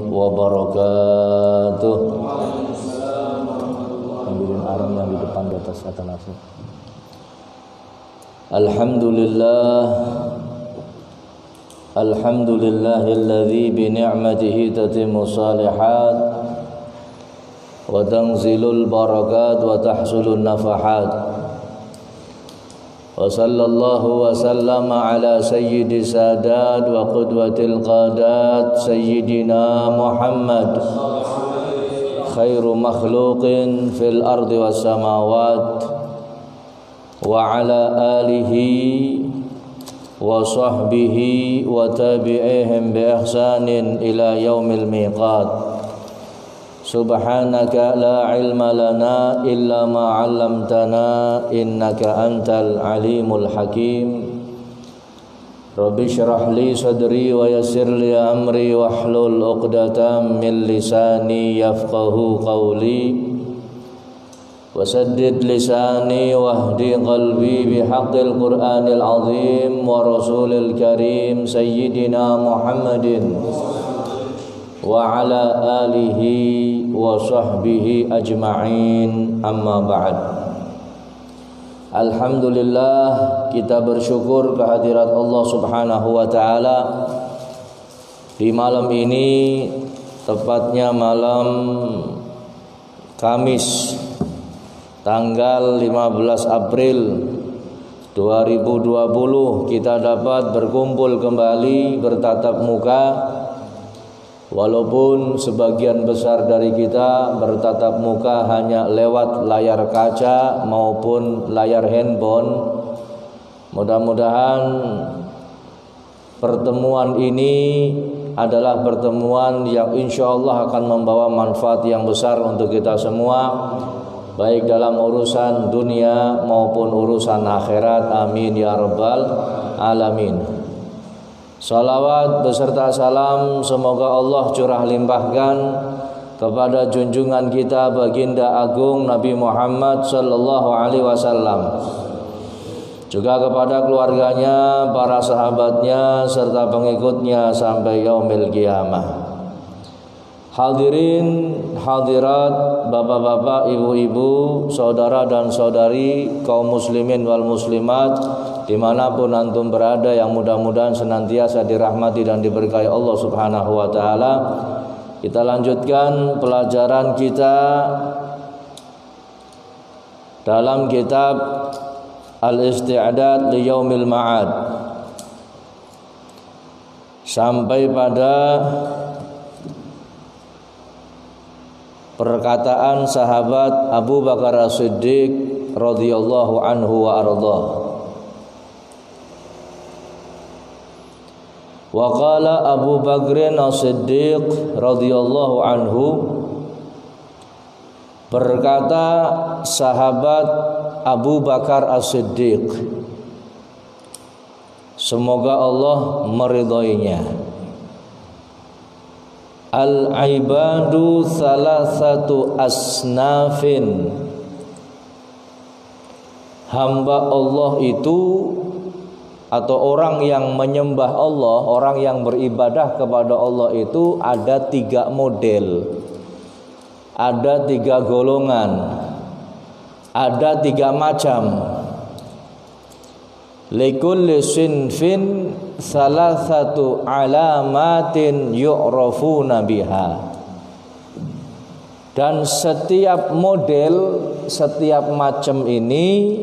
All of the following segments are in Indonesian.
wabarakatuh. Ambilin arang yang di depan di atas kata langsung. Alhamdulillahilladzi bi ni'matihi tatimmu shalihat wa tanzilul barakat wa tahsulun nafahat. Wa sallallahu wa sallama ala sayyidi sadat wa qudwatil qadat sayyidina Muhammad khairu makhluqin fil ardi was samawat wa ala alihi wa sahbihi wa tabi'ihim bi ihsanin ila yaumil miqat. Subhanaka la ilma lana illa ma 'allamtana innaka antal alimul hakim. Rabbi shrah li sadri wa yassir li amri wahlul 'uqdatam min lisani yafqahu qawli wasaddid lisani wahdi qalbi bihaqqil qur'anil azim wa rasulil karim sayyidina Muhammadin wa ala alihi wa sahbihi ajma'in, amma ba'd. Alhamdulillah, kita bersyukur kehadirat Allah Subhanahu wa ta'ala di malam ini, tepatnya malam Kamis tanggal 15 April 2020 kita dapat berkumpul kembali bertatap muka. Walaupun sebagian besar dari kita bertatap muka hanya lewat layar kaca maupun layar handphone, mudah-mudahan pertemuan ini adalah pertemuan yang insya Allah akan membawa manfaat yang besar untuk kita semua, baik dalam urusan dunia maupun urusan akhirat. Amin ya rabbal alamin. Salawat beserta salam semoga Allah curah limpahkan kepada junjungan kita baginda agung Nabi Muhammad sallallahu alaihi wasallam, juga kepada keluarganya, para sahabatnya serta pengikutnya sampai yaumil qiyamah. Hadirin hadirat, bapak-bapak, ibu-ibu, saudara dan saudari, kaum muslimin wal muslimat dimanapun antum berada, yang mudah-mudahan senantiasa dirahmati dan diberkahi Allah Subhanahu wa ta'ala. Kita lanjutkan pelajaran kita dalam kitab Al-Isti'dad li Yaumil Ma'ad sampai pada perkataan sahabat Abu Bakar As-Siddiq radhiyallahu anhu wa ardhah. Wa qala Abu Bakr As-Siddiq radhiyallahu anhu, berkata sahabat Abu Bakar As-Siddiq, semoga Allah meridhoinya, al-ibadu salasatu asnafin, hamba Allah itu atau orang yang menyembah Allah, orang yang beribadah kepada Allah itu ada 3 model, ada 3 golongan, ada 3 macam. Likulli sinfin salasatu alamatin yu'rafuna biha. Dan setiap model, setiap macam ini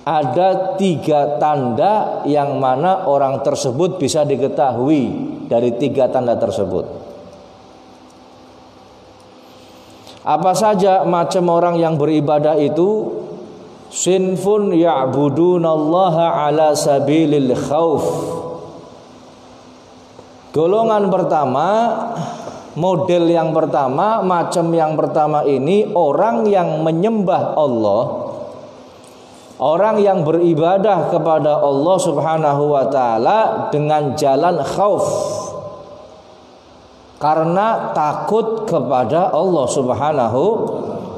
ada 3 tanda yang mana orang tersebut bisa diketahui dari 3 tanda tersebut. Apa saja macam orang yang beribadah itu? Sinfun ya'budunallaha ala sabilil khauf. Golongan pertama, model yang pertama, macam yang pertama ini orang yang menyembah Allah, orang yang beribadah kepada Allah Subhanahu wa ta'ala dengan jalan khauf, karena takut kepada Allah Subhanahu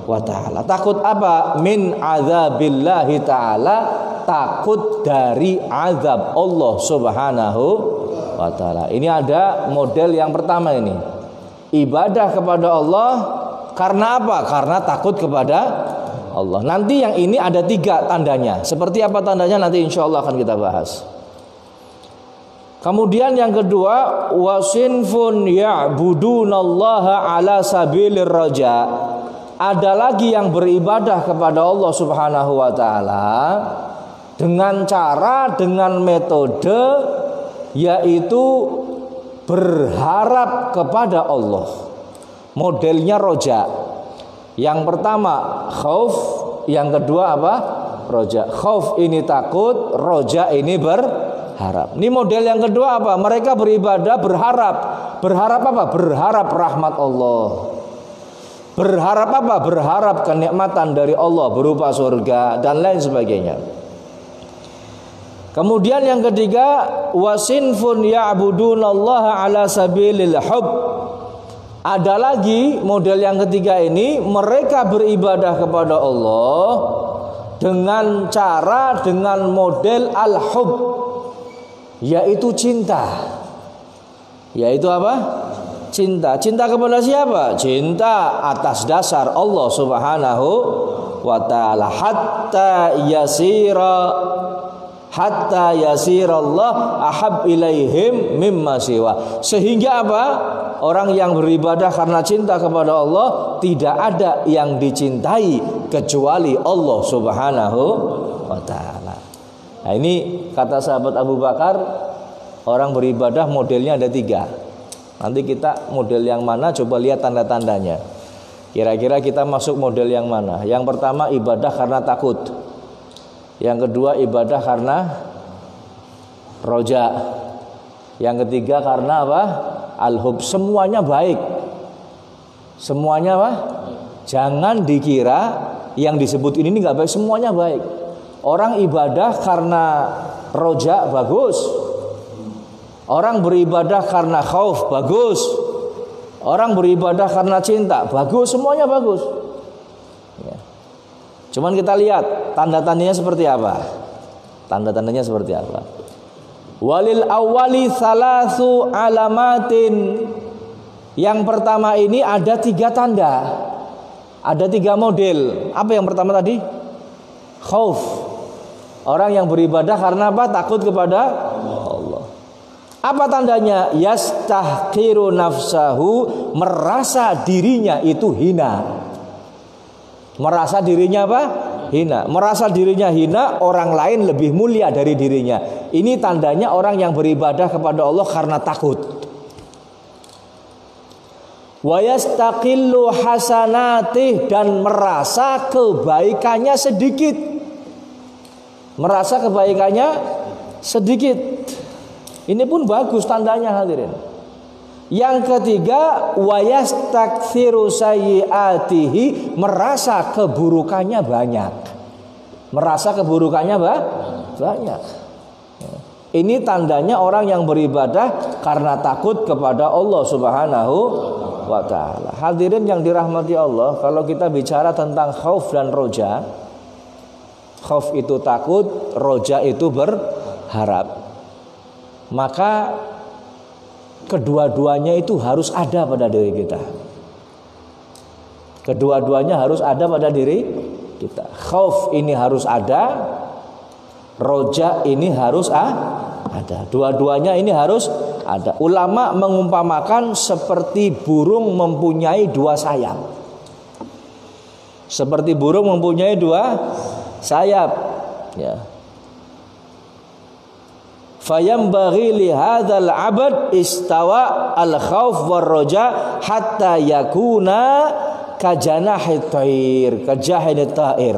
wa ta'ala. Takut apa? Min azabillahi ta'ala, takut dari azab Allah Subhanahu wa ta'ala. Ini ada model yang pertama ini. Ibadah kepada Allah karena apa? Karena takut kepada Allah. Nanti yang ini ada 3 tandanya. Seperti apa tandanya nanti insya Allah akan kita bahas. Kemudian yang kedua, wasinfun ya'budunallaha ala sabilir raja. Ada lagi yang beribadah kepada Allah Subhanahu wa taala dengan cara, dengan metode, yaitu berharap kepada Allah. Modelnya roja. Yang pertama khauf, yang kedua apa? Roja. Khauf ini takut, roja ini berharap. Ini model yang kedua apa? Mereka beribadah berharap. Berharap apa? Berharap rahmat Allah. Berharap apa? Berharap kenikmatan dari Allah berupa surga dan lain sebagainya. Kemudian yang ketiga, wasinfun ya'budunallaha ala sabilil hub. Ada lagi model yang ketiga ini, mereka beribadah kepada Allah dengan cara, dengan model al-hub, yaitu cinta. Yaitu apa? Cinta. Cinta kepada siapa? Cinta atas dasar Allah Subhanahu wa ta'ala. Hatta yasirallah ahab ilaihim mimma siwa. Sehingga apa? Orang yang beribadah karena cinta kepada Allah, tidak ada yang dicintai kecuali Allah Subhanahu wa ta'ala. Nah, ini kata sahabat Abu Bakar, orang beribadah modelnya ada 3. Nanti kita model yang mana, coba lihat tanda-tandanya. Kira-kira kita masuk model yang mana? Yang pertama, ibadah karena takut. Yang kedua, ibadah karena roja. Yang ketiga karena apa? Al-hub. Semuanya baik. Semuanya apa? Jangan dikira yang disebut ini nggak baik. Semuanya baik. Orang ibadah karena roja bagus. Orang beribadah karena khauf bagus. Orang beribadah karena cinta bagus. Semuanya bagus. Ya. Cuman kita lihat tanda-tandanya seperti apa. Tanda-tandanya seperti apa. Walil awwali salasu alamatin. Yang pertama ini ada 3 tanda. Ada 3 model. Apa yang pertama tadi? Khauf. Orang yang beribadah karena apa? Takut kepada Allah. Apa tandanya? Yastahqiru nafsahu, merasa dirinya itu hina. Merasa dirinya apa? Hina. Merasa dirinya hina, orang lain lebih mulia dari dirinya. Ini tandanya orang yang beribadah kepada Allah karena takut. Wa yastaqillu hasanatih, dan merasa kebaikannya sedikit. Merasa kebaikannya sedikit. Ini pun bagus tandanya, hadirin. Yang ketiga, wa yastakthiru sayyiatihi, merasa keburukannya banyak. Merasa keburukannya banyak. Ini tandanya orang yang beribadah karena takut kepada Allah Subhanahu wa ta'ala. Hadirin yang dirahmati Allah, kalau kita bicara tentang khauf dan roja, khauf itu takut, roja itu berharap. Maka kedua-duanya itu harus ada pada diri kita. Kedua-duanya harus ada pada diri kita. Khauf ini harus ada, roja ini harus ada. Dua-duanya ini harus ada. Ulama mengumpamakan seperti burung mempunyai 2 sayap. Seperti burung mempunyai 2 sayap. Ya. Fayambaghi li hadzal 'abd istawa al-khauf war raja hatta yakuna kajanahi thair, kajahid ta'ir.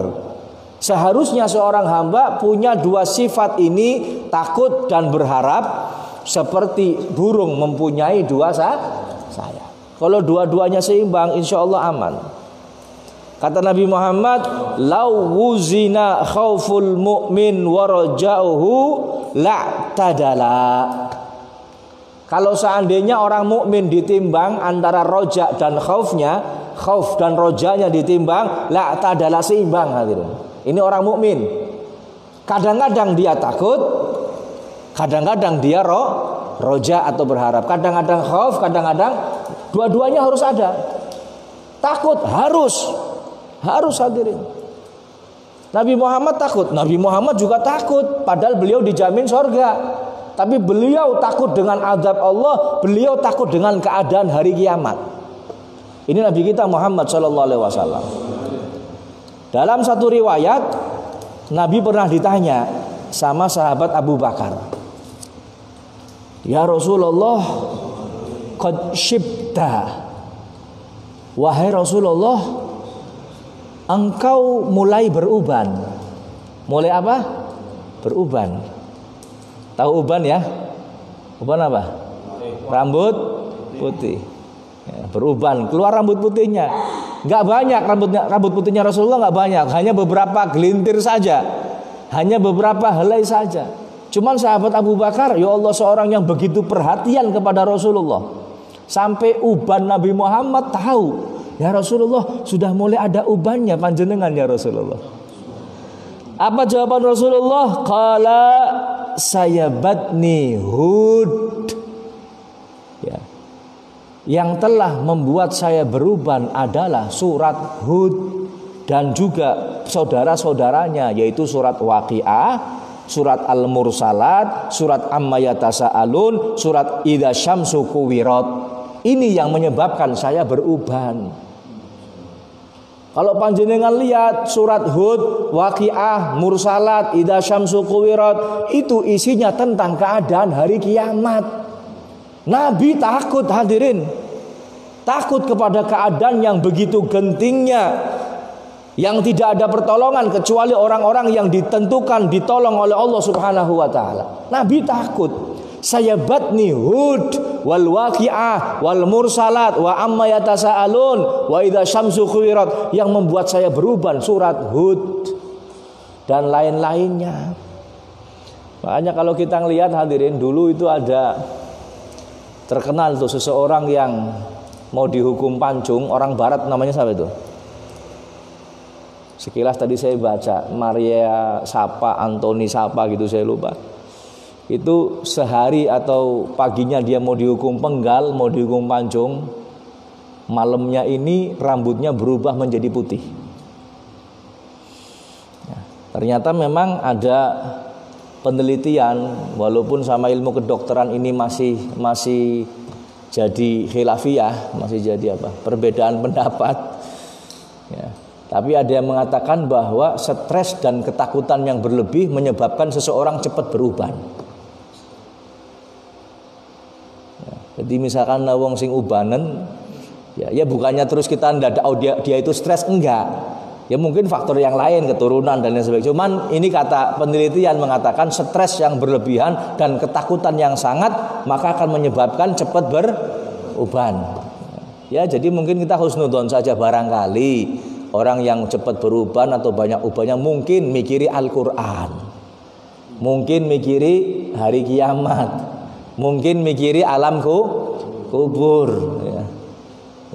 Seharusnya seorang hamba punya 2 sifat ini, takut dan berharap, seperti burung mempunyai 2 sayap. Kalau dua-duanya seimbang, insya Allah aman. Kata Nabi Muhammad, lau wuzina khauful mu'min wa raja'uhu la'tadala. Kalau seandainya orang mukmin ditimbang antara roja dan khaufnya, khauf dan rojanya ditimbang, la'tadala, seimbang, hadirin. Ini orang mukmin. Kadang-kadang dia takut, kadang-kadang dia roja atau berharap. Kadang-kadang khauf, kadang-kadang dua-duanya harus ada. Takut harus hadirin. Nabi Muhammad takut, Nabi Muhammad juga takut, padahal beliau dijamin surga. Tapi beliau takut dengan azab Allah, beliau takut dengan keadaan hari kiamat. Ini Nabi kita Muhammad SAW. Dalam satu riwayat, Nabi pernah ditanya sama sahabat Abu Bakar, "Ya Rasulullah, qad syibta." Wahai Rasulullah, engkau mulai beruban. Mulai apa? Beruban. Tahu uban ya? Uban apa? Rambut putih. Ya, beruban, keluar rambut putihnya. Enggak banyak rambut putihnya Rasulullah, enggak banyak, hanya beberapa gelintir saja. Hanya beberapa helai saja. Cuman sahabat Abu Bakar, ya Allah, seorang yang begitu perhatian kepada Rasulullah. Sampai uban Nabi Muhammad tahu, ya Rasulullah, sudah mulai ada ubannya panjenengan ya Rasulullah. Apa jawaban Rasulullah? Qala sayabatni Hud. Ya. Yang telah membuat saya beruban adalah surat Hud dan juga saudara-saudaranya, yaitu surat Waqiah, surat Al-Mursalat, surat Amma Yatasaalun, surat Idza Syamsu Kuwirat. Ini yang menyebabkan saya beruban. Kalau panjenengan lihat surat Hud, Waqiah, Mursalat, Idza Syamsu Kuwirat, itu isinya tentang keadaan hari kiamat. Nabi takut hadirin. Takut kepada keadaan yang begitu gentingnya, yang tidak ada pertolongan kecuali orang-orang yang ditentukan ditolong oleh Allah Subhanahu wa taala. Nabi takut. Sayabatni Hud wal Waqiah wal Mursalat wa Amma Yatasaalun wa Idza Syamsu Kuwirat, yang membuat saya beruban surat Hud dan lain-lainnya. Makanya kalau kita ngelihat hadirin, dulu itu ada terkenal tuh seseorang yang mau dihukum pancung, orang barat namanya siapa itu? Sekilas tadi saya baca Maria Sapa, Antoni Sapa gitu, saya lupa. Itu sehari atau paginya dia mau dihukum penggal, mau dihukum pancung, malamnya ini rambutnya berubah menjadi putih. Ya, ternyata memang ada penelitian, walaupun sama ilmu kedokteran ini masih jadi khilafiyah, masih jadi apa? Perbedaan pendapat. Ya. Tapi ada yang mengatakan bahwa stres dan ketakutan yang berlebih menyebabkan seseorang cepat beruban. Ya, jadi misalkan wong sing ubanen, ya bukannya terus kita ndak dia itu stres, enggak. Ya mungkin faktor yang lain, keturunan dan lain sebagainya. Cuman ini kata penelitian mengatakan stres yang berlebihan dan ketakutan yang sangat maka akan menyebabkan cepat beruban. Ya jadi mungkin kita husnudon saja, barangkali orang yang cepat beruban atau banyak ubannya mungkin mikiri Al-Quran, mungkin mikiri hari kiamat, mungkin mikiri alam kubur.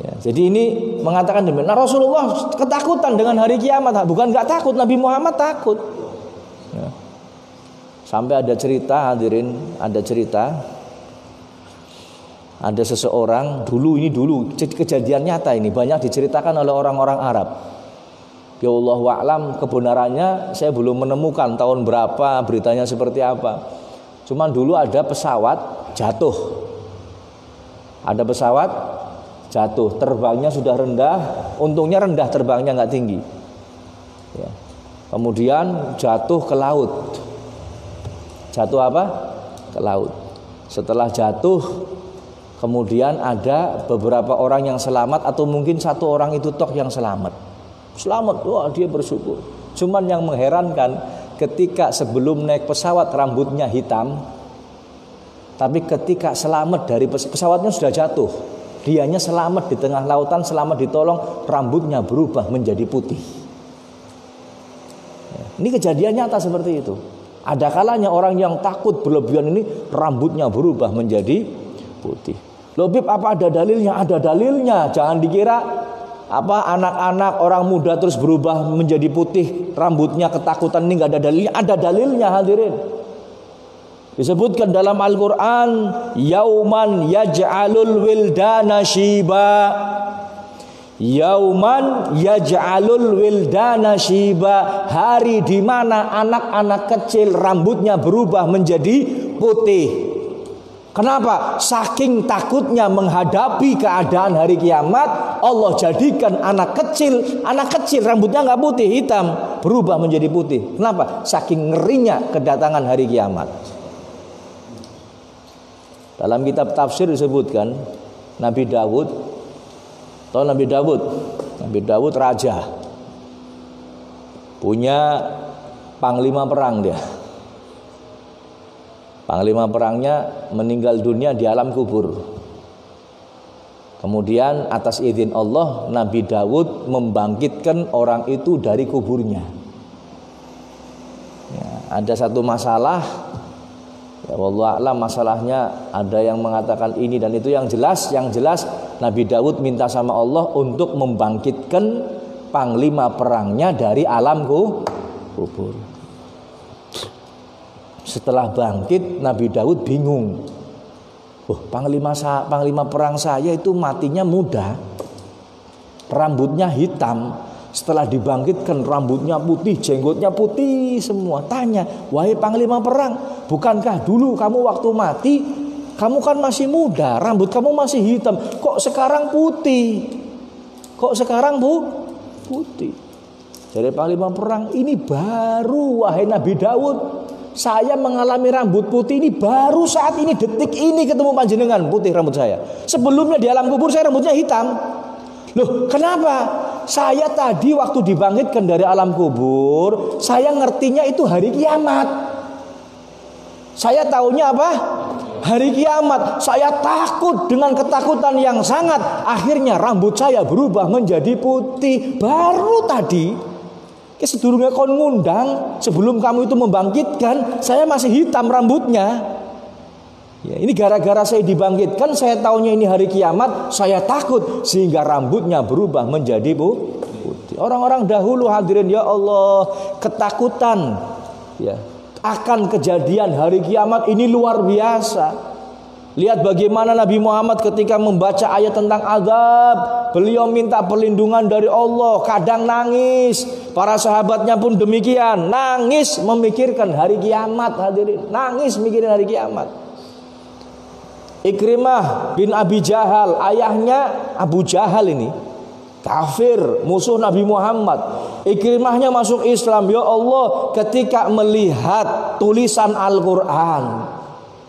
Ya, jadi ini mengatakan demikian. Nah, Rasulullah ketakutan dengan hari kiamat, bukan nggak takut, Nabi Muhammad takut. Ya. Sampai ada cerita hadirin, ada seseorang dulu kejadian nyata ini banyak diceritakan oleh orang-orang Arab. Ya Allah wa'lam kebenarannya saya belum menemukan tahun berapa, beritanya seperti apa. Cuman dulu ada pesawat jatuh. Ada pesawat jatuh, terbangnya sudah rendah, untungnya rendah terbangnya nggak tinggi. Ya. Kemudian jatuh ke laut. Jatuh apa? Ke laut. Setelah jatuh, kemudian ada beberapa orang yang selamat atau mungkin satu orang itu tok yang selamat. Selamat, wah dia bersyukur. Cuman yang mengherankan ketika sebelum naik pesawat rambutnya hitam, tapi ketika selamat dari pesawatnya sudah jatuh. Dianya selamat di tengah lautan, selamat ditolong, rambutnya berubah menjadi putih. Ini kejadian nyata seperti itu. Ada kalanya orang yang takut berlebihan ini rambutnya berubah menjadi putih. Loh Bib, apa ada dalilnya? Ada dalilnya. Jangan dikira anak-anak orang muda terus berubah menjadi putih, rambutnya ketakutan, ini nggak ada dalilnya. Ada dalilnya hadirin. Disebutkan dalam Al-Quran, yauman yaj'alul wildana shiba. Yauman yaj'alul wildana shiba, hari di mana anak-anak kecil rambutnya berubah menjadi putih. Kenapa? Saking takutnya menghadapi keadaan hari kiamat, Allah jadikan anak kecil rambutnya nggak putih, hitam, berubah menjadi putih. Kenapa? Saking ngerinya kedatangan hari kiamat. Dalam kitab tafsir disebutkan Nabi Dawud, tahu Nabi Dawud? Nabi Dawud raja, punya panglima perang dia. Panglima perangnya meninggal dunia di alam kubur. Kemudian atas izin Allah, Nabi Dawud membangkitkan orang itu dari kuburnya. Ya, ada satu masalah, ya wallahu a'lam masalahnya, ada yang mengatakan ini dan itu, yang jelas Nabi Dawud minta sama Allah untuk membangkitkan panglima perangnya dari alam kubur. Setelah bangkit, Nabi Daud bingung. Panglima perang saya itu matinya muda, rambutnya hitam. Setelah dibangkitkan rambutnya putih, jenggotnya putih semua. Tanya, wahai panglima perang, bukankah dulu kamu waktu mati kamu kan masih muda, rambut kamu masih hitam, kok sekarang putih? Kok sekarang putih? Jadi panglima perang, ini baru wahai Nabi Daud, saya mengalami rambut putih ini baru saat ini, detik ini ketemu panjenengan putih rambut saya. Sebelumnya di alam kubur saya rambutnya hitam. Loh, kenapa? Saya tadi waktu dibangkitkan dari alam kubur, saya ngertinya itu hari kiamat. Saya taunya apa? Hari kiamat. Saya takut dengan ketakutan yang sangat. Akhirnya rambut saya berubah menjadi putih baru tadi. Sedurunge kon ngundang, sebelum kamu itu membangkitkan, saya masih hitam rambutnya. Ya, ini gara-gara saya dibangkitkan, saya taunya ini hari kiamat, saya takut sehingga rambutnya berubah menjadi putih. Orang-orang dahulu hadirin ya Allah, ketakutan ya akan kejadian hari kiamat ini luar biasa. Lihat bagaimana Nabi Muhammad ketika membaca ayat tentang azab, beliau minta perlindungan dari Allah, kadang nangis. Para sahabatnya pun demikian, nangis memikirkan hari kiamat hadirin, nangis mikirin hari kiamat. Ikrimah bin Abi Jahal, ayahnya Abu Jahal ini kafir, musuh Nabi Muhammad. Ikrimahnya masuk Islam, ya Allah, ketika melihat tulisan Al-Quran.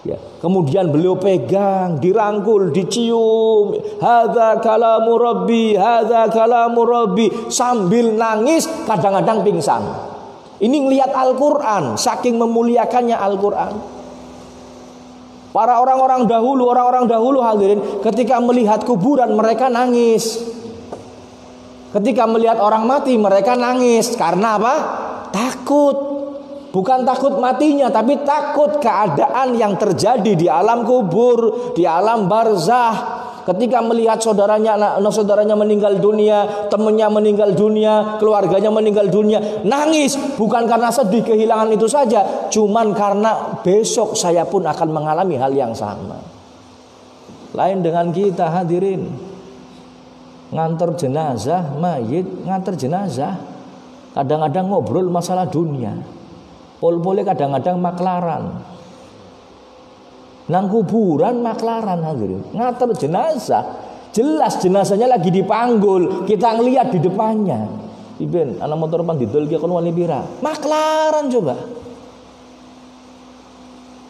Ya, kemudian beliau pegang, dirangkul, dicium, hadza kalamu rabbi, hadza kalamu rabbi, sambil nangis, kadang-kadang pingsan. Ini ngelihat Al-Quran, saking memuliakannya Al-Quran. Para orang-orang dahulu hadirin, ketika melihat kuburan mereka nangis. Ketika melihat orang mati mereka nangis. Karena apa? Takut. Bukan takut matinya, tapi takut keadaan yang terjadi di alam kubur, di alam barzah. Ketika melihat saudaranya meninggal dunia, temannya meninggal dunia, keluarganya meninggal dunia, nangis. Bukan karena sedih kehilangan itu saja, cuman karena besok saya pun akan mengalami hal yang sama. Lain dengan kita hadirin, ngantar jenazah, mayit, ngantar jenazah, kadang-kadang ngobrol masalah dunia. Pol-pole kadang-kadang maklaran. Nang kuburan maklaran hadirin. Ngatur jenazah, jelas jenazahnya lagi dipanggul, kita ngelihat di depannya. Iben anak motor pang didol ki kon wali pira. Maklaran coba.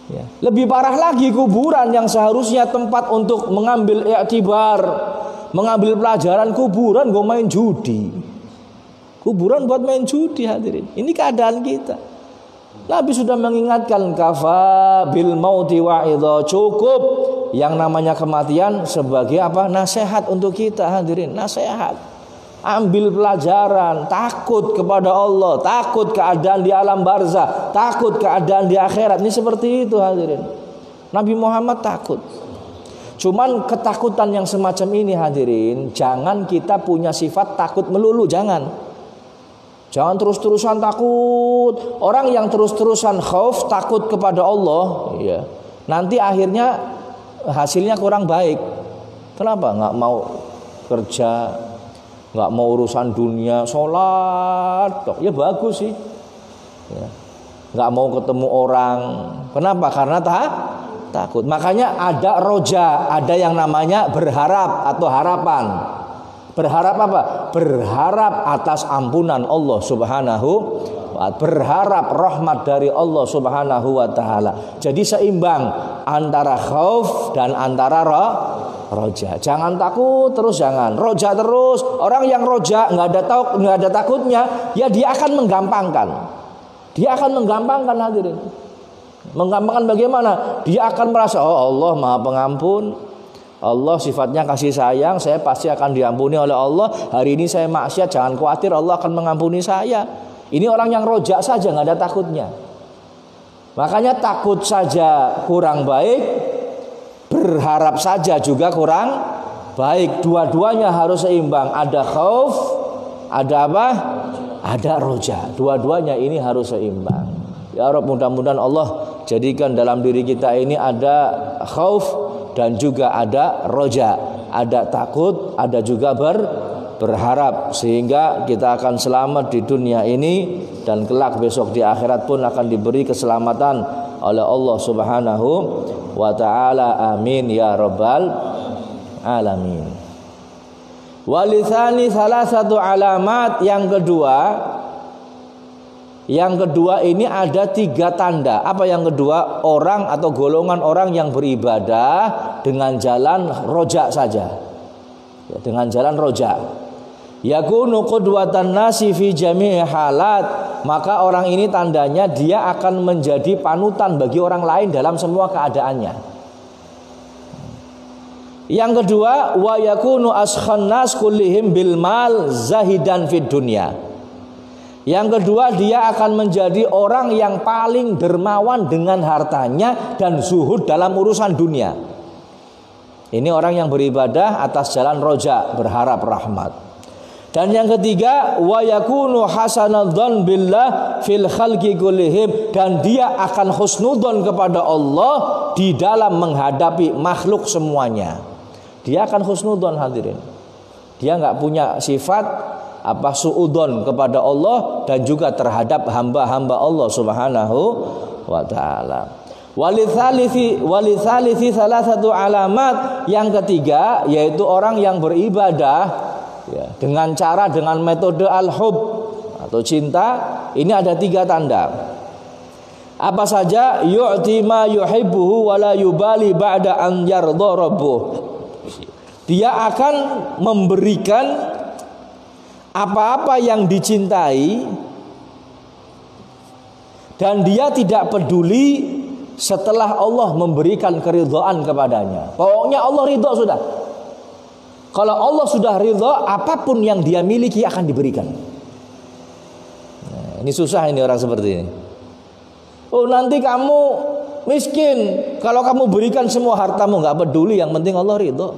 Ya. Lebih parah lagi kuburan yang seharusnya tempat untuk mengambil iktibar, mengambil pelajaran, kuburan gue main judi. Kuburan buat main judi hadirin. Ini keadaan kita. Nabi sudah mengingatkan, kafa bil mauti wa'idha, cukup yang namanya kematian sebagai apa? Nasihat untuk kita hadirin, nasihat. Ambil pelajaran, takut kepada Allah, takut keadaan di alam barzah, takut keadaan di akhirat. Ini seperti itu hadirin. Nabi Muhammad takut. Cuman ketakutan yang semacam ini hadirin, jangan kita punya sifat takut melulu, jangan. Jangan terus-terusan takut. Orang yang terus-terusan khauf, takut kepada Allah, ya, nanti akhirnya hasilnya kurang baik. Kenapa? Nggak mau kerja, nggak mau urusan dunia, sholat, ya bagus sih. Ya. Nggak mau ketemu orang. Kenapa? Karena takut. Makanya ada roja, ada yang namanya berharap atau harapan. Berharap apa? Berharap atas ampunan Allah Subhanahu wa ta'ala, berharap rahmat dari Allah Subhanahu wa ta'ala. Jadi seimbang antara khauf dan antara roja. Jangan takut terus, jangan roja terus. Orang yang roja nggak ada takutnya, ya dia akan menggampangkan. Dia akan menggampangkan, hadirin. Menggampangkan bagaimana? Dia akan merasa, oh Allah Maha Pengampun. Allah sifatnya kasih sayang, saya pasti akan diampuni oleh Allah. Hari ini saya maksiat, jangan khawatir, Allah akan mengampuni saya. Ini orang yang rojak saja, nggak ada takutnya. Makanya takut saja kurang baik, berharap saja juga kurang baik. Dua-duanya harus seimbang. Ada khauf, ada apa? Ada roja. Dua-duanya ini harus seimbang. Ya Rabb, mudah-mudahan Allah jadikan dalam diri kita ini ada khauf dan juga ada roja, ada takut, ada juga berharap, sehingga kita akan selamat di dunia ini dan kelak besok di akhirat pun akan diberi keselamatan oleh Allah Subhanahu wa ta'ala. Amin ya rabbal alamin. Walithani salah satu alamat yang kedua ini ada 3 tanda. Apa yang kedua? Orang atau golongan orang yang beribadah dengan jalan roja saja, ya, dengan jalan roja. Yakunu qudwatan nasi fi jami'i halat. Maka orang ini tandanya dia akan menjadi panutan bagi orang lain dalam semua keadaannya. Yang kedua, wa yakunu askhan nas kullihim bil mal zahidan fid dunya. Yang kedua, dia akan menjadi orang yang paling dermawan dengan hartanya dan zuhud dalam urusan dunia. Ini orang yang beribadah atas jalan roja, berharap rahmat. Dan yang ketiga, wa yakunu hasanadzan billah fil khalqi kullihim. Dan dia akan husnudzon kepada Allah di dalam menghadapi makhluk semuanya. Dia akan husnudzon, hadirin. Dia nggak punya sifat su'udon kepada Allah dan juga terhadap hamba-hamba Allah Subhanahu wa ta'ala. Walithalithi salah satu alamat yang ketiga, yaitu orang yang beribadah, ya, dengan metode al-hub atau cinta. Ini ada 3 tanda. Apa saja? Yu'ti ma yuhibbuhu wa la yubali ba'da an yardha rabbuh. Dia akan memberikan apa-apa yang dicintai dan dia tidak peduli setelah Allah memberikan keridhaan kepadanya. Pokoknya Allah ridho sudah. Kalau Allah sudah ridho, apapun yang dia miliki akan diberikan. Nah, ini susah ini orang seperti ini. Oh, nanti kamu miskin, kalau kamu berikan semua hartamu, nggak peduli, yang penting Allah ridho.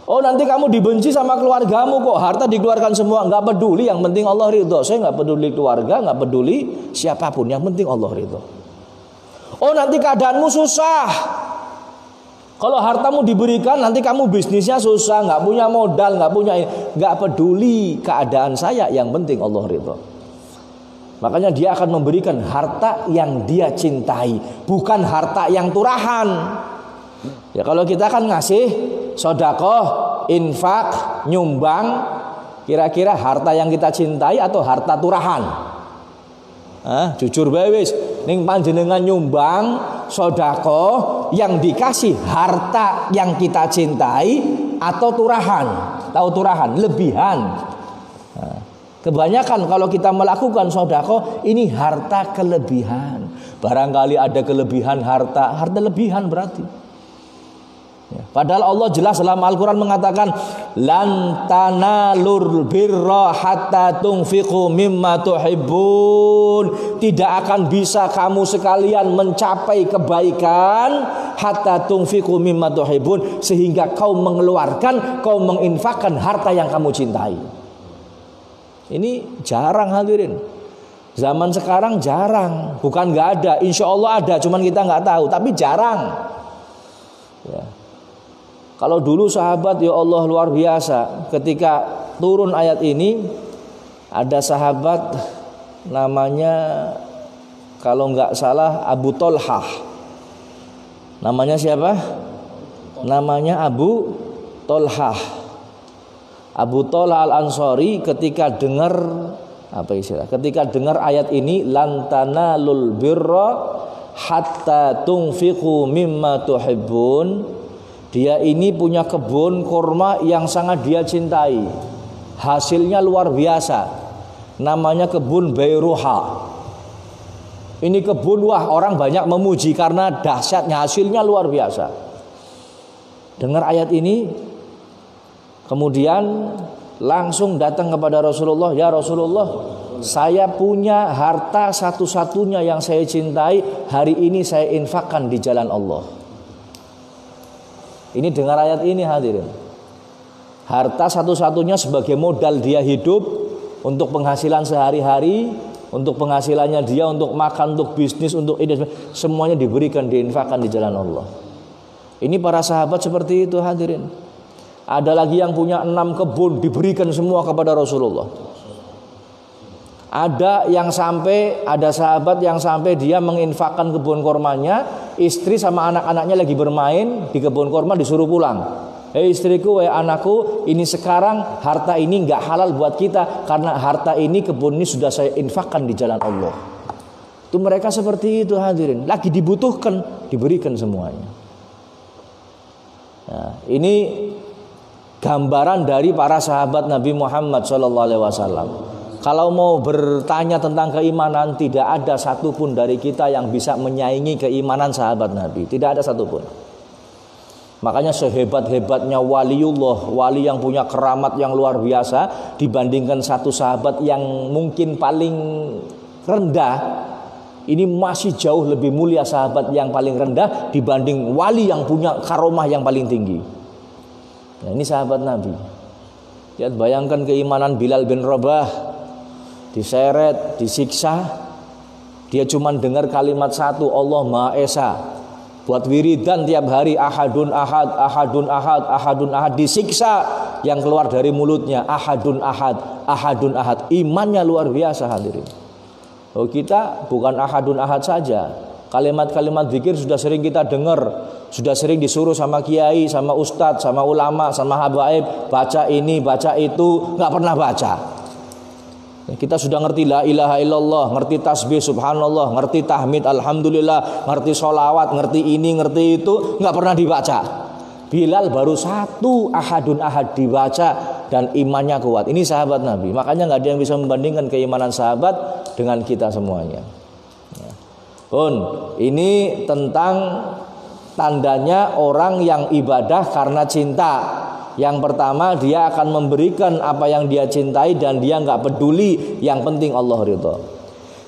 Oh, nanti kamu dibenci sama keluargamu, kok harta dikeluarkan semua, nggak peduli, yang penting Allah ridho. Saya nggak peduli keluarga, nggak peduli siapapun, yang penting Allah ridho. Oh, nanti keadaanmu susah, kalau hartamu diberikan nanti kamu bisnisnya susah, nggak punya modal, nggak peduli keadaan saya, yang penting Allah ridho. Makanya dia akan memberikan harta yang dia cintai, bukan harta yang turahan. Ya, kalau kita kan ngasih sedekah, infak, nyumbang, kira-kira harta yang kita cintai atau harta turahan? Jujur bae wis, ning panjenengan nyumbang sedekah yang dikasih harta yang kita cintai atau turahan? Tahu turahan, lebihan. Kebanyakan kalau kita melakukan sedekah ini harta kelebihan. Barangkali ada kelebihan harta lebihan berarti. Padahal Allah jelas dalam Al-Quran mengatakan, lan tanalul birra hatta tunfiqu mimma tuhibbun. Tidak akan bisa kamu sekalian mencapai kebaikan hatta tunfiqu mimma tuhibbun, sehingga kau mengeluarkan, kau menginfakkan harta yang kamu cintai. Ini jarang hadirin. Zaman sekarang jarang, bukan nggak ada, insya Allah ada, cuman kita nggak tahu, tapi jarang. Ya. Kalau dulu sahabat ya Allah luar biasa, ketika turun ayat ini ada sahabat namanya kalau nggak salah Abu Tolhah. Namanya siapa? Namanya Abu Tolhah. Abu Tolhah Al-Ansari ketika dengar Ketika dengar ayat ini, lan tanalul birra hatta tunfiqu mimma tuhibbun. Dia ini punya kebun kurma yang sangat dia cintai. Hasilnya luar biasa. Namanya kebun Bairuha. Ini kebun wah orang banyak memuji karena dahsyatnya, hasilnya luar biasa. Dengar ayat ini, kemudian langsung datang kepada Rasulullah, ya Rasulullah, saya punya harta satu-satunya yang saya cintai, hari ini saya infakkan di jalan Allah. Ini dengar ayat ini hadirin. Harta satu-satunya sebagai modal dia hidup, untuk penghasilan sehari-hari, untuk penghasilannya dia, untuk makan, untuk bisnis, untuk ini, semuanya diberikan, diinfakkan di jalan Allah. Ini para sahabat seperti itu hadirin. Ada lagi yang punya 6 kebun, diberikan semua kepada Rasulullah. Ada sahabat yang sampai dia menginfakkan kebun kormanya, istri sama anak-anaknya lagi bermain di kebun korma disuruh pulang. Hei istriku, hei anakku, ini sekarang harta ini nggak halal buat kita karena harta ini, kebun ini sudah saya infakkan di jalan Allah. Itu mereka seperti itu hadirin. Lagi dibutuhkan, diberikan semuanya. Nah, ini gambaran dari para sahabat Nabi Muhammad SAW. Kalau mau bertanya tentang keimanan, tidak ada satupun dari kita yang bisa menyaingi keimanan sahabat Nabi. Tidak ada satupun. Makanya sehebat-hebatnya waliullah, wali yang punya keramat yang luar biasa, dibandingkan satu sahabat yang mungkin paling rendah, ini masih jauh lebih mulia sahabat yang paling rendah dibanding wali yang punya karomah yang paling tinggi. Nah, ini sahabat Nabi. Ya, bayangkan keimanan Bilal bin Rabah, diseret, disiksa, dia cuma dengar kalimat satu, Allah Maha Esa. Buat wiridan tiap hari, ahadun ahad, ahadun ahad, ahadun ahad, disiksa, yang keluar dari mulutnya ahadun ahad, ahadun ahad. Imannya luar biasa hadirin. Oh, kita bukan ahadun ahad saja. Kalimat-kalimat zikir sudah sering kita dengar, sudah sering disuruh sama kiai, sama ustadz, sama ulama, sama habaib, baca ini, baca itu, nggak pernah baca. Kita sudah ngerti la ilaha illallah, ngerti tasbih subhanallah, ngerti tahmid alhamdulillah, ngerti sholawat, ngerti ini, ngerti itu, nggak pernah dibaca. Bilal baru satu ahadun ahad dibaca dan imannya kuat. Ini sahabat Nabi. Makanya nggak ada yang bisa membandingkan keimanan sahabat dengan kita semuanya. Ini tentang tandanya orang yang ibadah karena cinta. Yang pertama, dia akan memberikan apa yang dia cintai dan dia nggak peduli, yang penting Allah ridha.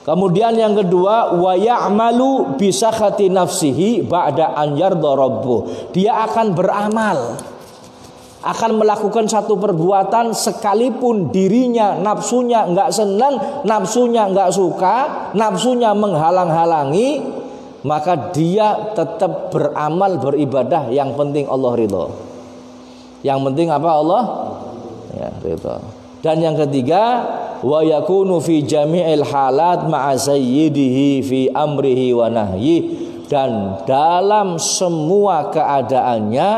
Kemudian yang kedua, wa ya'malu bi sakhati nafsihi ba'da an yarda rabbuh. Dia akan beramal, akan melakukan satu perbuatan sekalipun dirinya, nafsunya nggak senang, nafsunya nggak suka, nafsunya menghalang-halangi, maka dia tetap beramal, beribadah, yang penting Allah ridha. Yang penting apa? Allah ya ridha. Dan yang ketiga, wa yakunu fi jami'il halat ma'a sayyidihi fi amrihi wa nahyi. Dan dalam semua keadaannya,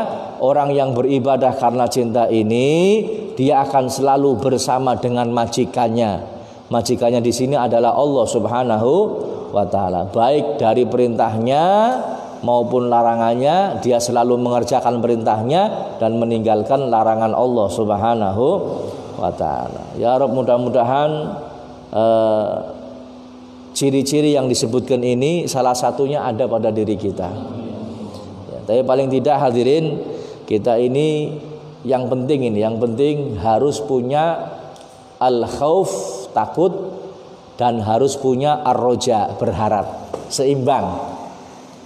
orang yang beribadah karena cinta ini, dia akan selalu bersama dengan majikannya. Majikannya di sini adalah Allah Subhanahu wa taala. Baik dari perintahnya maupun larangannya, dia selalu mengerjakan perintahnya dan meninggalkan larangan Allah Subhanahu wa taala. Ya Rabb, mudah-mudahan ciri-ciri yang disebutkan ini salah satunya ada pada diri kita. Ya, tapi paling tidak hadirin, kita ini yang penting harus punya al-khauf, takut, dan harus punya ar-roja, berharap, seimbang.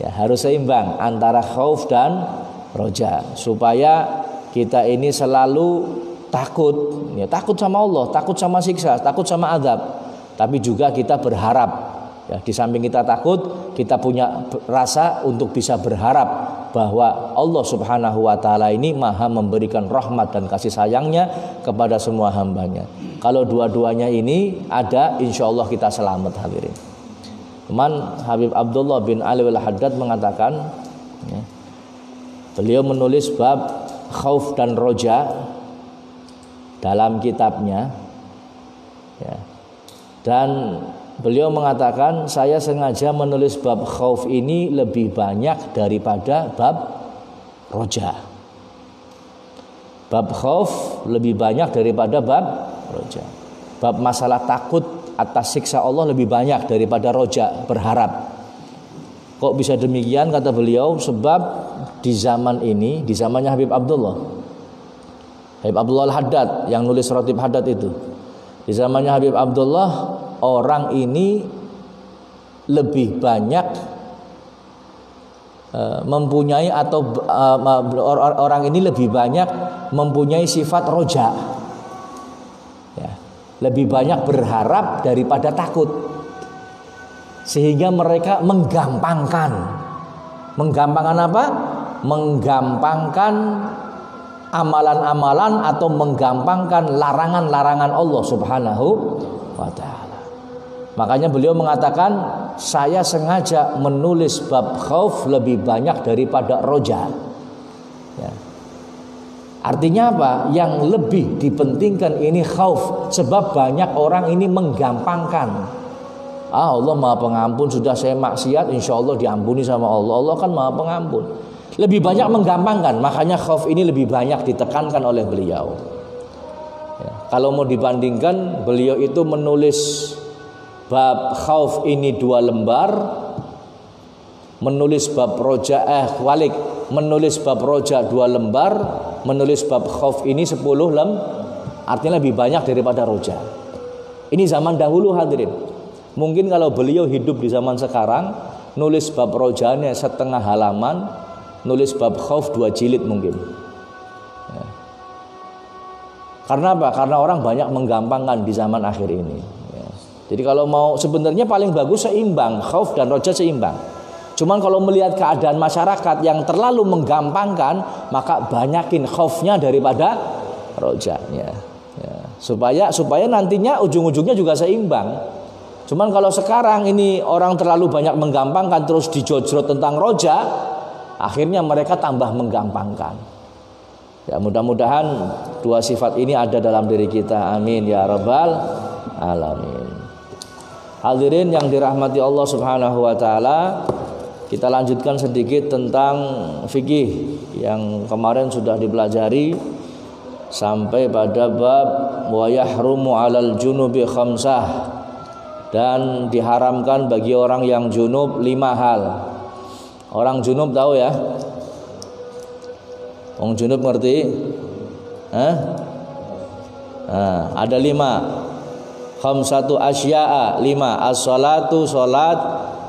Ya, harus seimbang antara khauf dan roja, supaya kita ini selalu takut, ya, takut sama Allah, takut sama siksa, takut sama azab. Tapi juga kita berharap, ya, di samping kita takut, kita punya rasa untuk bisa berharap bahwa Allah Subhanahu wa Ta'ala ini maha memberikan rahmat dan kasih sayangnya kepada semua hambanya. Kalau dua-duanya ini ada, insya Allah kita selamat, hadirin. Teman Habib Abdullah bin Ali al-Haddad mengatakan, ya, beliau menulis bab khauf dan roja dalam kitabnya, ya. Dan beliau mengatakan, saya sengaja menulis bab khauf ini lebih banyak daripada bab roja. Bab khauf lebih banyak daripada bab roja. Bab masalah takut atas siksa Allah lebih banyak daripada roja, berharap. Kok bisa demikian, kata beliau? Sebab di zaman ini, di zamannya Habib Abdullah al-Haddad yang nulis Ratib Haddad itu, di zamannya Habib Abdullah, orang ini lebih banyak mempunyai atau orang ini lebih banyak mempunyai sifat roja, ya, lebih banyak berharap daripada takut, sehingga mereka menggampangkan apa? Menggampangkan amalan-amalan atau menggampangkan larangan-larangan Allah Subhanahu wa Ta'ala. Makanya beliau mengatakan, saya sengaja menulis bab khauf lebih banyak daripada roja, ya. Artinya apa? Yang lebih dipentingkan ini khauf, sebab banyak orang ini menggampangkan. Allah maha pengampun, sudah saya maksiat insya Allah diampuni sama Allah. Allah kan maha pengampun. Lebih banyak menggampangkan, makanya khauf ini lebih banyak ditekankan oleh beliau, ya. Kalau mau dibandingkan, beliau itu menulis bab khauf ini 2 lembar, menulis bab roja menulis bab roja 2 lembar, menulis bab khauf ini 10 artinya lebih banyak daripada roja. Ini zaman dahulu, hadirin. Mungkin kalau beliau hidup di zaman sekarang, nulis bab rojanya setengah halaman, nulis bab khauf 2 jilid mungkin, ya. Karena apa? Karena orang banyak menggampangkan di zaman akhir ini, ya. Jadi kalau mau, sebenarnya paling bagus seimbang, khauf dan roja seimbang. Cuman kalau melihat keadaan masyarakat yang terlalu menggampangkan, maka banyakin khaufnya daripada rojanya, ya. Supaya nantinya ujung-ujungnya juga seimbang. Cuman kalau sekarang ini orang terlalu banyak menggampangkan, terus dijojrot tentang roja, akhirnya mereka tambah menggampangkan. Ya, mudah-mudahan 2 sifat ini ada dalam diri kita. Amin ya rabbal alamin. Hadirin yang dirahmati Allah Subhanahu wa Ta'ala, kita lanjutkan sedikit tentang fikih yang kemarin sudah dipelajari sampai pada bab wa yahrumu 'alal junubi khamsah, dan diharamkan bagi orang yang junub 5 hal. Orang junub tahu ya? Orang junub ngerti? Ada 5. Khamsatu asya'a, 5. As-salatu, salat,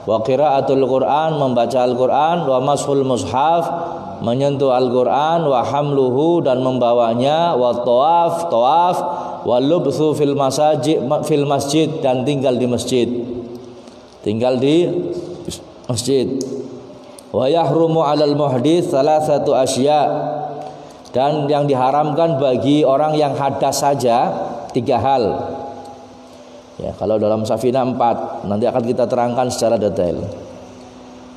wa qiraatul Qur'an, membaca Al-Qur'an, wa mashul mushaf, menyentuh Al-Qur'an, wa hamluhu, dan membawanya, wa tawaf, wa lubthu fil masjid, dan tinggal di masjid. Wa yahrumu 'alal muhdits 3 asya', dan yang diharamkan bagi orang yang hadas saja 3 hal. Ya, kalau dalam Safinah 4, nanti akan kita terangkan secara detail.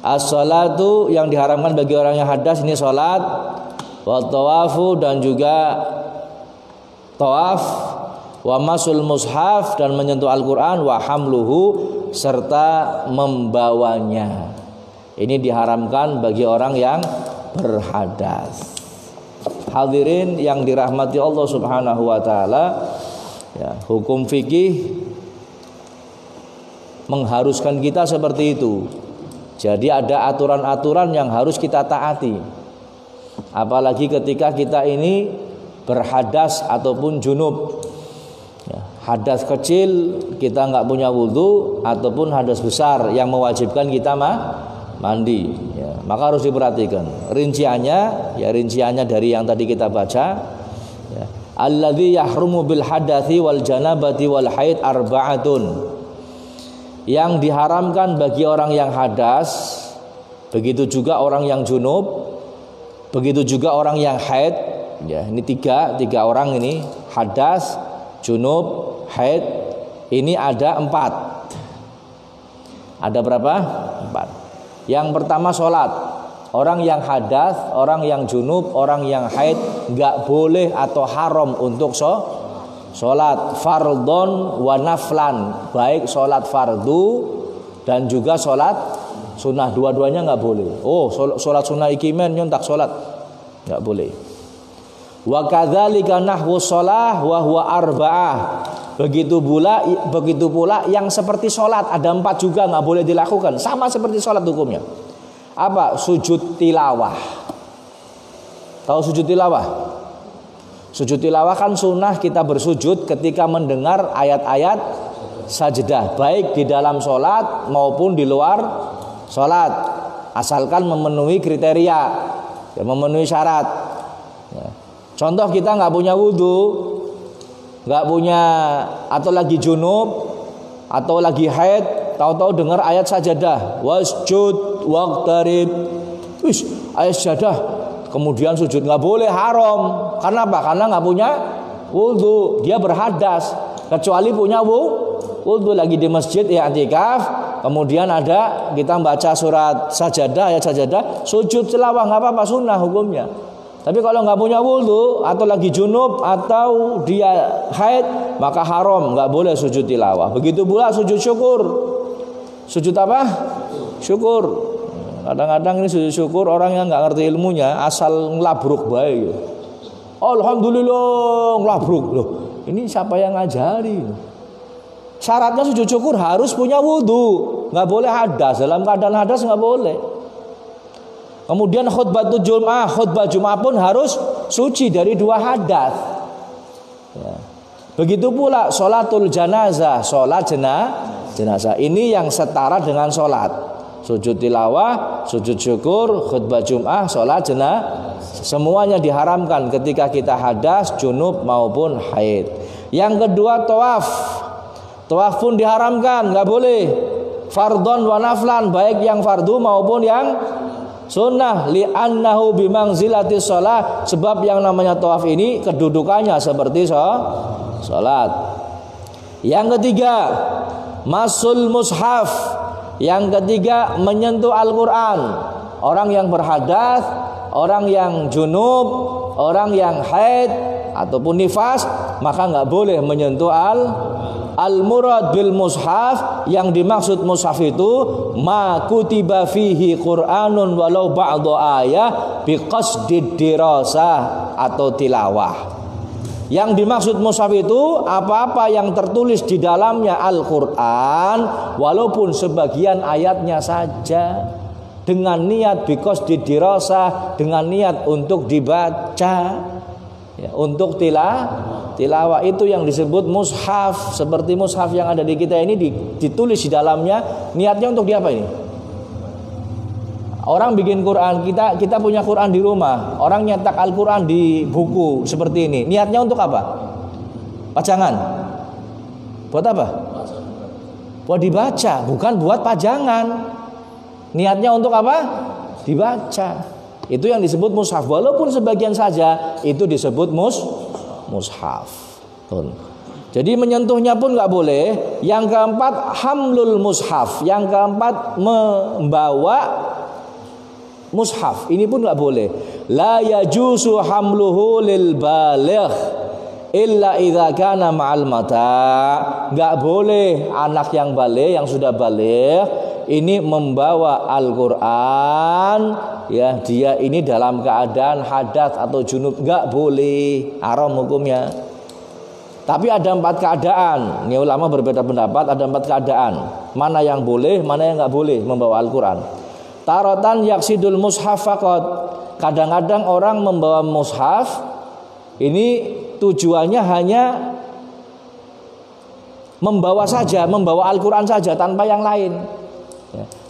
As-salatu, yang diharamkan bagi orang yang hadas ini salat, wa tawafu, dan juga tawaf, wa masul mushaf, dan menyentuh Al-Qur'an, wa hamluhu, serta membawanya. Ini diharamkan bagi orang yang berhadas. Hadirin yang dirahmati Allah Subhanahu wa Ta'ala, ya, hukum fikih mengharuskan kita seperti itu. Jadi ada aturan-aturan yang harus kita taati. Apalagi ketika kita ini berhadas ataupun junub, ya, hadas kecil kita nggak punya wudhu, ataupun hadas besar yang mewajibkan kita mandi, ya, maka harus diperhatikan rinciannya dari yang tadi kita baca, ya. Alladzi yahrumu bil hadatsi wal janabati wal haid arba'atun. Yang diharamkan bagi orang yang hadas, begitu juga orang yang junub, begitu juga orang yang haid. Ya, ini tiga orang ini, hadas, junub, haid. Ini ada 4. Ada berapa? 4. Yang pertama sholat. Orang yang hadas, orang yang junub, orang yang haid nggak boleh atau haram untuk sholat fardhon wa naflan, baik sholat fardu dan juga sholat sunnah, dua-duanya nggak boleh. Oh, sholat sunnah ikimen nyontak sholat nggak boleh. Wa kadzalika nahwu shalah wa huwa arba'ah. Begitu pula yang seperti sholat ada 4 juga nggak boleh dilakukan, sama seperti sholat hukumnya. Apa? Sujud tilawah. Tahu sujud tilawah? Sujud tilawah kan sunnah kita bersujud ketika mendengar ayat-ayat sajdah, baik di dalam sholat maupun di luar sholat, asalkan memenuhi kriteria, ya, memenuhi syarat. Ya. Contoh kita nggak punya wudhu, nggak punya, atau lagi junub, atau lagi haid, tahu-tahu dengar ayat sajadah, wasjud waqtarib, ayat sajadah, kemudian sujud, nggak boleh, haram. Karena apa? Karena nggak punya wudhu, dia berhadas. Kecuali punya wudhu, lagi di masjid ya i'tikaf, kemudian ada kita baca surat sajadah, ayat sajadah, sujud tilawah nggak apa-apa, sunnah hukumnya. Tapi kalau nggak punya wudhu atau lagi junub atau dia haid, maka haram, nggak boleh sujud tilawah. Begitu pula sujud syukur. Sujud apa? Syukur. Kadang-kadang ini sujud syukur orang yang nggak ngerti ilmunya asal ngelabruk baik. Alhamdulillah ngelabruk loh. Ini siapa yang ngajari? Syaratnya sujud syukur harus punya wudhu, nggak boleh hadas. Dalam keadaan hadas nggak boleh. Kemudian khutbah Jum'ah pun harus suci dari 2 hadas. Ya. Begitu pula sholatul janazah, sholat jenazah. Ini yang setara dengan sholat. Sujud tilawah, sujud syukur, khutbah Jum'ah, sholat jenazah, semuanya diharamkan ketika kita hadas, junub maupun haid. Yang kedua tawaf. Tawaf pun diharamkan, nggak boleh. Fardhon wa naflan, baik yang fardu maupun yang sunnah, li'annahu bimangzilati sholat, sebab yang namanya tawaf ini kedudukannya seperti sholat. Yang ketiga masul mushaf. Yang ketiga menyentuh Al-Quran. Orang yang berhadas, orang yang junub, orang yang haid ataupun nifas, maka nggak boleh menyentuh al-murad bil mushaf. Yang dimaksud mushaf itu ma kutiba fihi Qur'anun walau ba'du ayah biqasdid dirasah atau tilawah. Yang dimaksud mushaf itu apa-apa yang tertulis di dalamnya Al-Quran walaupun sebagian ayatnya saja, dengan niat biqasdid dirasah, dengan niat untuk dibaca, ya, untuk tilawah, itu yang disebut mushaf. Seperti mushaf yang ada di kita ini ditulis di dalamnya, niatnya untuk diapa ini? Orang bikin Quran, kita punya Quran di rumah, orang nyetak Al-Quran di buku seperti ini, niatnya untuk apa? Pajangan. Buat apa? Buat dibaca, bukan buat pajangan. Niatnya untuk apa? Dibaca. Itu yang disebut mushaf. Walaupun sebagian saja itu disebut mushaf. Jadi menyentuhnya pun nggak boleh. Yang keempat hamlul mushaf. Yang keempat membawa mushaf. Ini pun nggak boleh. La yajuzu hamluhu lil baligh illa idza kana ma'al mata. Nggak boleh anak yang baligh, yang sudah baligh ini membawa Al-Quran, ya, dia ini dalam keadaan hadas atau junub, nggak boleh, haram hukumnya. Tapi ada 4 keadaan. Ini ulama berbeda pendapat. Ada 4 keadaan. Mana yang boleh, mana yang nggak boleh membawa Al-Quran. Taratan yaksidul mushaf faqat. Kadang-kadang orang membawa mushaf ini tujuannya hanya membawa saja, membawa Al-Quran saja tanpa yang lain.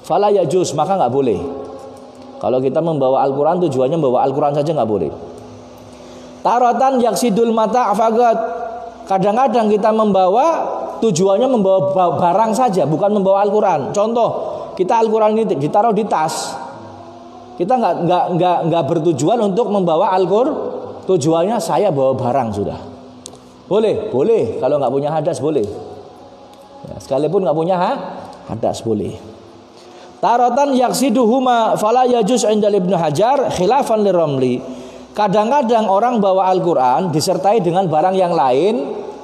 Fala yajuz, maka nggak boleh. Kalau kita membawa Al-Quran tujuannya membawa Al-Quran saja nggak boleh. Taratan yaksidul mata afagat. Kadang-kadang kita membawa tujuannya membawa barang saja, bukan membawa Al-Quran. Contoh, kita Al-Quran ini ditaruh di tas. Kita nggak bertujuan untuk membawa Al-Quran. Tujuannya saya bawa barang sudah. Boleh. Kalau nggak punya hadas boleh. Ya, sekalipun nggak punya hadas boleh. Taratan yaksiduhuma fala yajuz inda Ibnu Hajar khilafan liramli. Kadang-kadang orang bawa Al-Quran disertai dengan barang yang lain.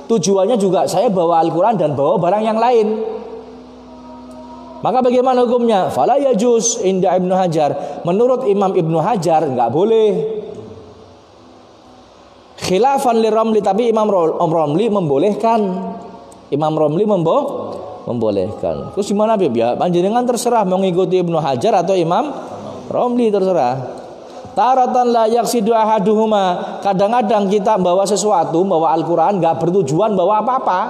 Tujuannya juga saya bawa Al-Quran dan bawa barang yang lain. Maka bagaimana hukumnya? Fala yajuz inda Ibnu Hajar. Menurut Imam Ibnu Hajar nggak boleh. Khilafan liramli, tapi Imam Romli membolehkan. Imam Romli membolehkan. Terus gimana Bib? Ya panjenengan terserah mau mengikuti Ibnu Hajar atau Imam Romli, terserah. Taratan la yaksidu ahaduhuma. Kadang-kadang kita bawa sesuatu, bawa Al-Quran nggak bertujuan bawa apa-apa.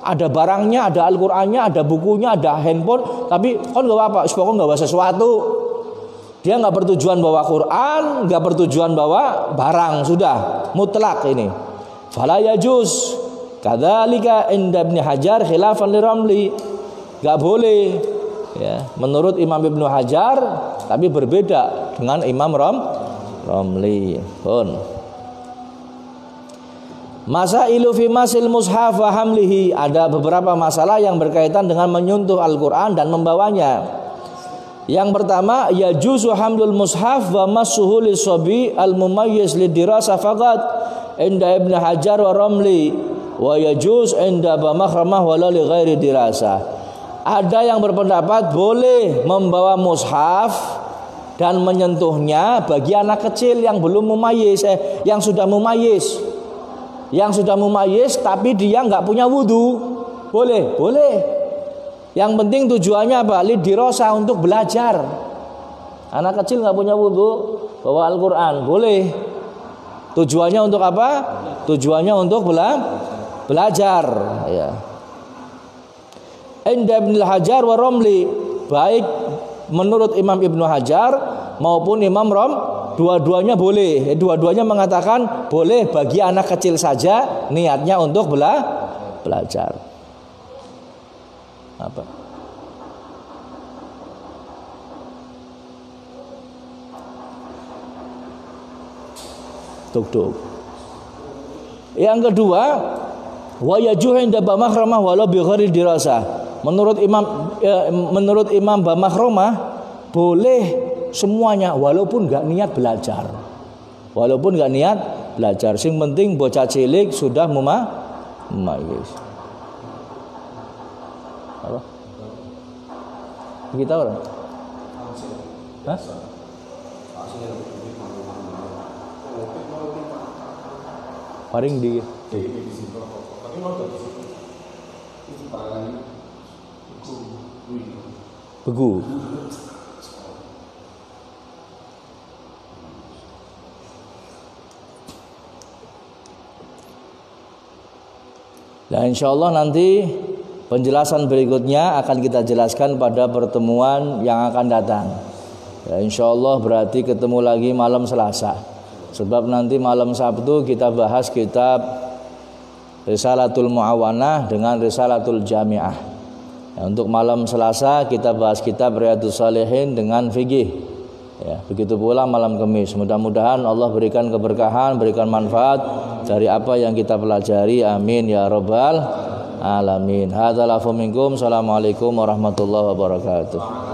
Ada barangnya, ada Al-Qurannya, ada bukunya, ada handphone, tapi kan nggak apa-apa. Pokoknya nggak bawa sesuatu. Dia nggak bertujuan bawa Quran, nggak bertujuan bawa barang, sudah mutlak ini. Fala yajuz. Kadzalika inda Ibnu Hajar khilafan liramli. Nggak boleh. Ya, menurut Imam Ibnu Hajar, tapi berbeda dengan Imam Romli. Masailu fi masil mushaf wa hamlihi. Ada beberapa masalah yang berkaitan dengan menyentuh Al-Quran dan membawanya. Yang pertama, yajuzu hamlul mushaf wa massuhu lisabi al-mumayyiz lidirasa faqat inda Ibnu Hajar wa Romli, wa yajuz inda Bamakhramah wala li ghairi dirasa. Ada yang berpendapat boleh membawa mushaf dan menyentuhnya bagi anak kecil yang belum mumayyiz, yang sudah mumayyiz. Yang sudah mumayyiz tapi dia nggak punya wudu, boleh. Yang penting tujuannya apa? Lidirasa, untuk belajar. Anak kecil nggak punya wudu, bawa Al-Quran, boleh. Tujuannya untuk apa? Tujuannya untuk belajar. Ya. Inda Ibnu Hajar wa Romli, baik menurut Imam Ibnu Hajar maupun Imam dua-duanya boleh. Dua-duanya mengatakan boleh bagi anak kecil saja, niatnya untuk belajar. Apa? Tuk. Yang kedua, wa yajuh inda Bamakhramah walau bi ghairi dirasah. Menurut Imam Bamakhramah boleh semuanya walaupun enggak niat belajar. Sing penting bocah cilik sudah mumayyiz. Apa? Kita orang? Hah? Paring di Begu. Nah, insyaallah nanti penjelasan berikutnya akan kita jelaskan pada pertemuan yang akan datang. Ya, insyaallah berarti ketemu lagi malam Selasa. Sebab nanti malam Sabtu kita bahas kitab Risalatul Mu'awanah dengan Risalatul Jami'ah. Ya, untuk malam Selasa kita bahas kitab Riyadhus Shalihin dengan fikih. Ya, begitu pula malam Kamis. Mudah-mudahan Allah berikan keberkahan, berikan manfaat dari apa yang kita pelajari. Amin ya rabbal alamin. Hadzal afu minkum. Assalamualaikum warahmatullahi wabarakatuh.